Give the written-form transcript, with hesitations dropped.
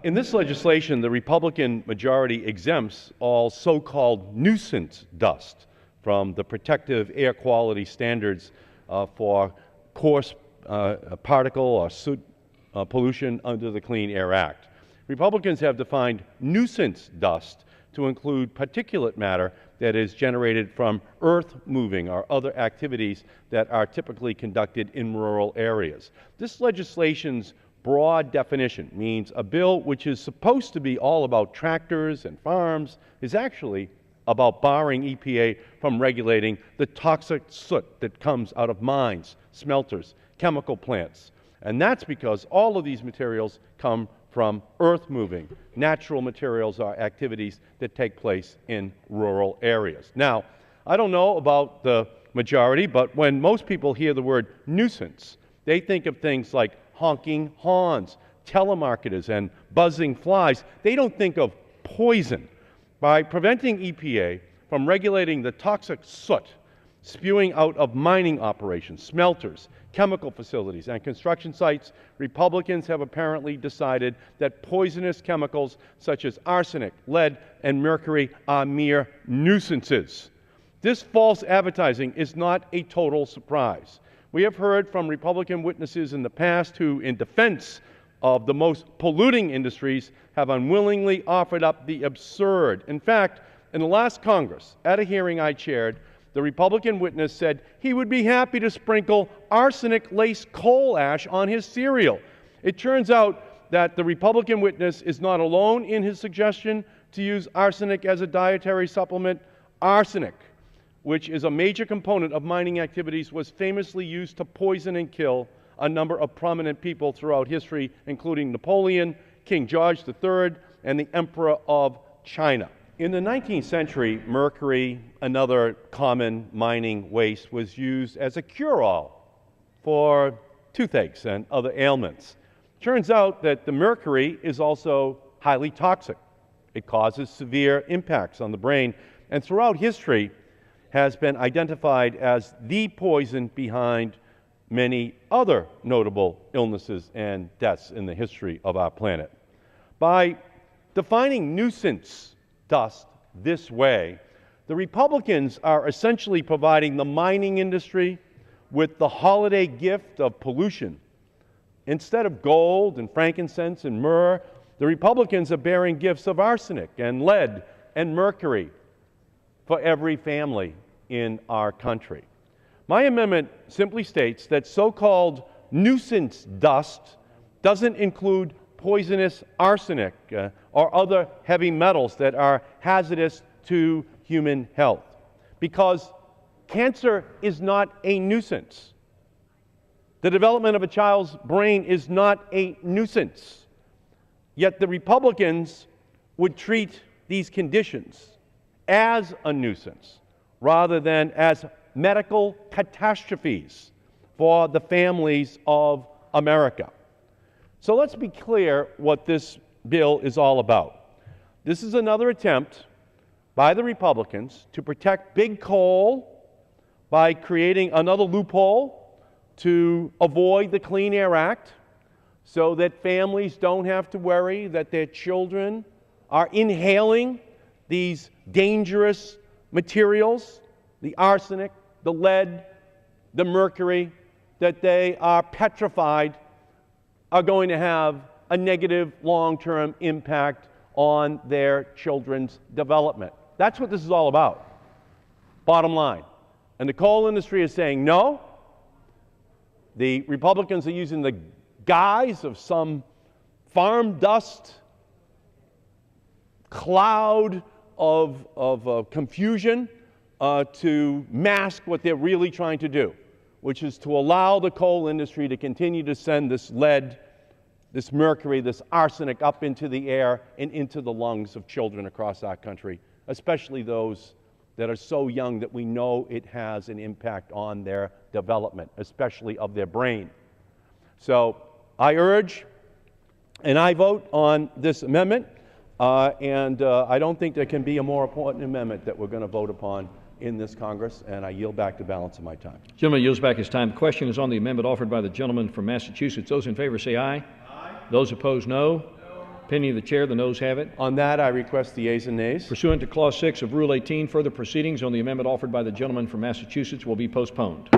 In this legislation, the Republican majority exempts all so-called nuisance dust from the protective air quality standards for coarse particle or soot pollution under the Clean Air Act. Republicans have defined nuisance dust to include particulate matter that is generated from earth moving or other activities that are typically conducted in rural areas. This legislation's broad definition means a bill which is supposed to be all about tractors and farms is actually about barring EPA from regulating the toxic soot that comes out of mines, smelters, chemical plants. And that's because all of these materials come from earth moving. Natural materials are activities that take place in rural areas. Now, I don't know about the majority, but when most people hear the word nuisance, they think of things like honking horns, telemarketers, and buzzing flies. They don't think of poison. By preventing EPA from regulating the toxic soot spewing out of mining operations, smelters, chemical facilities, and construction sites, Republicans have apparently decided that poisonous chemicals such as arsenic, lead, and mercury are mere nuisances. This false advertising is not a total surprise. We have heard from Republican witnesses in the past who, in defense of the most polluting industries, have unwillingly offered up the absurd. In fact, in the last Congress, at a hearing I chaired, the Republican witness said he would be happy to sprinkle arsenic-laced coal ash on his cereal. It turns out that the Republican witness is not alone in his suggestion to use arsenic as a dietary supplement. Arsenic, which is a major component of mining activities, was famously used to poison and kill a number of prominent people throughout history, including Napoleon, King George III, and the Emperor of China. In the 19th century, mercury, another common mining waste, was used as a cure-all for toothaches and other ailments. Turns out that the mercury is also highly toxic. It causes severe impacts on the brain, and throughout history has been identified as the poison behind many other notable illnesses and deaths in the history of our planet. By defining nuisance dust this way, the Republicans are essentially providing the mining industry with the holiday gift of pollution. Instead of gold and frankincense and myrrh, the Republicans are bearing gifts of arsenic and lead and mercury for every family in our country. My amendment simply states that so-called nuisance dust doesn't include poisonous arsenic or other heavy metals that are hazardous to human health, because cancer is not a nuisance. The development of a child's brain is not a nuisance. Yet the Republicans would treat these conditions as a nuisance rather than as medical catastrophes for the families of America. So let's be clear what this bill is all about. This is another attempt by the Republicans to protect big coal by creating another loophole to avoid the Clean Air Act so that families don't have to worry that their children are inhaling these dangerous materials, the arsenic, the lead, the mercury, that they are petrified are going to have a negative long-term impact on their children's development. That's what this is all about, bottom line. And the coal industry is saying no. The Republicans are using the guise of some farm dust cloud of confusion to mask what they're really trying to do, which is to allow the coal industry to continue to send this lead, this mercury, this arsenic up into the air and into the lungs of children across our country, especially those that are so young that we know it has an impact on their development, especially of their brain. So I urge and I vote on this amendment, and I don't think there can be a more important amendment that we're going to vote upon in this Congress, and I yield back the balance of my time. Gentleman yields back his time. The question is on the amendment offered by the gentleman from Massachusetts. Those in favor say aye. Aye. Those opposed, no. Opinion of the chair, the noes have it. On that, I request the ayes and nays. Pursuant to Clause 6 of Rule 18, further proceedings on the amendment offered by the gentleman from Massachusetts will be postponed.